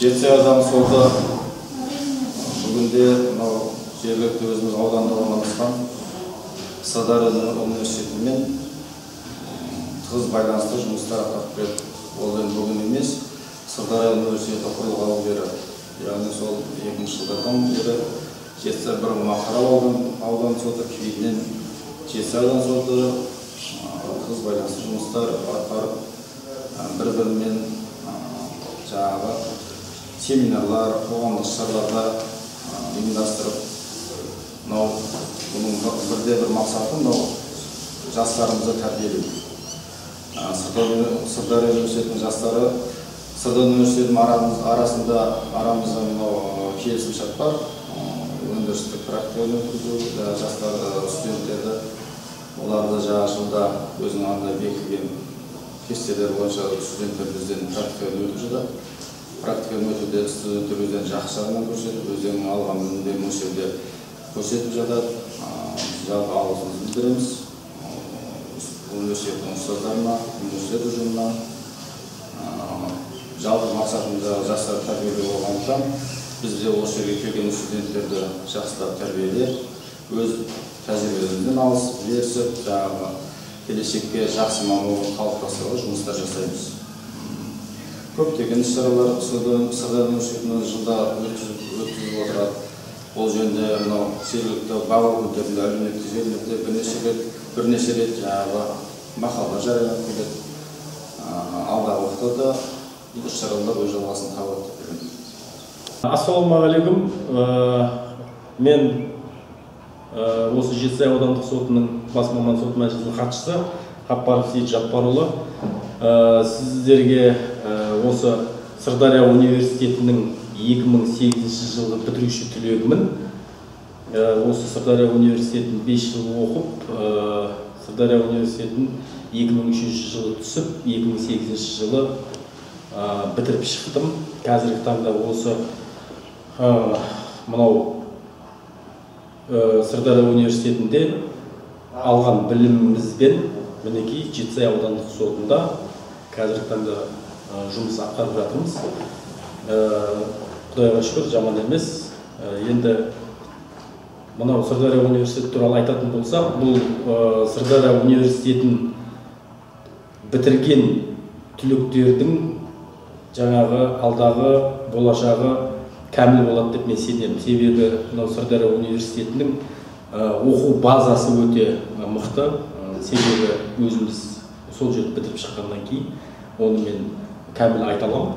Жетісай ауданы соты бүгінде жергілікті өзіміз ауданда орналасқан Сырдария университетімен тығыз байланысты жұмыстар атқарып келеді. Ол енді бүгін емес, Сырдария университеті құрылғалы бері, яғни сол 2000 жылдардан бері Жетісай бұрын Мақарал ауданы соты, кейіннен Жетісай ауданы соты тығыз байланысты жұмыстар атқарып, бір-бірімен жаңағы семинарлар, қоғамдық шараларда ұйымдастырып, бұның бір мақсаты жастарымызды тәрбиелеу. Сырдария университетінің жастары, Сырдария университетінің арамызда келісімшарт бар. Өндірістік практиканы өткізу, жастар студенттерді, оларды жылда өзінің анда бекітілген кестелер бойынша студенттер бізден практиканы өтіп жатады. Практиканы өтуде студенттер өздерін жақсы жағынан көрсетіп, өздерінің алған білімдерін мөлшерде көрсетіп жатады. Жалпы алғысымызды білдіреміз. Университеттің ұстаздарына, университет ұжымына жалпы мақсатымызда жастар тәрбиелеу болғандықтан бізде осы жерге келген студенттерді жақсылап тәрбиелеп, өз тәжірибелерінен алысып, берісіп, жаңағы келешекке жақсы мамандық қалыптастыруға жұмыстар жасаймыз. Көптеген іс-шаралар Сырдария университетінің жылда өткізіп отырады. Ол жөнінде жергілікті бақ өкілдерінде әлеуметтік желілерде бірнеше рет мақалалар жарияланып келеді. Алдағы уақытта іс-шаралар өз жалғасын табады. Ассалаумағалейкум. Мен осы Жетісай аудандық сотының бас маман сот мәжілісінің хатшысы Қаппаров Сейіт Жаппарұлы. Сіздерге осы Сырдария университетінің 2008 жылғы бітіруші түлегімін. Осы Сырдария университетін 5 жыл оқып, Сырдария университетін 2003 жылы түсіп, 2008 жылы бітіріп шықтым. Қазіргі таңда осы Сырдария университетінде алған білімімізбен мінекей Жетісай аудандық сотында қазіргі таңда жұмыс атқарып жатырмыз. Құдайға шүкір, жаман емес. Енді мынау Сырдария университеті туралы айтатын болсақ, бұл Сырдария университетін бітірген түлектердің жаңағы алдағы болашағы кәміл болады деп мен сенемін. Себебі Сырдария университетінің оқу базасы өте мықты. Себебі өзіміз сол жерді бітіріп шыққаннан кейін оны мен кәміл айта аламын.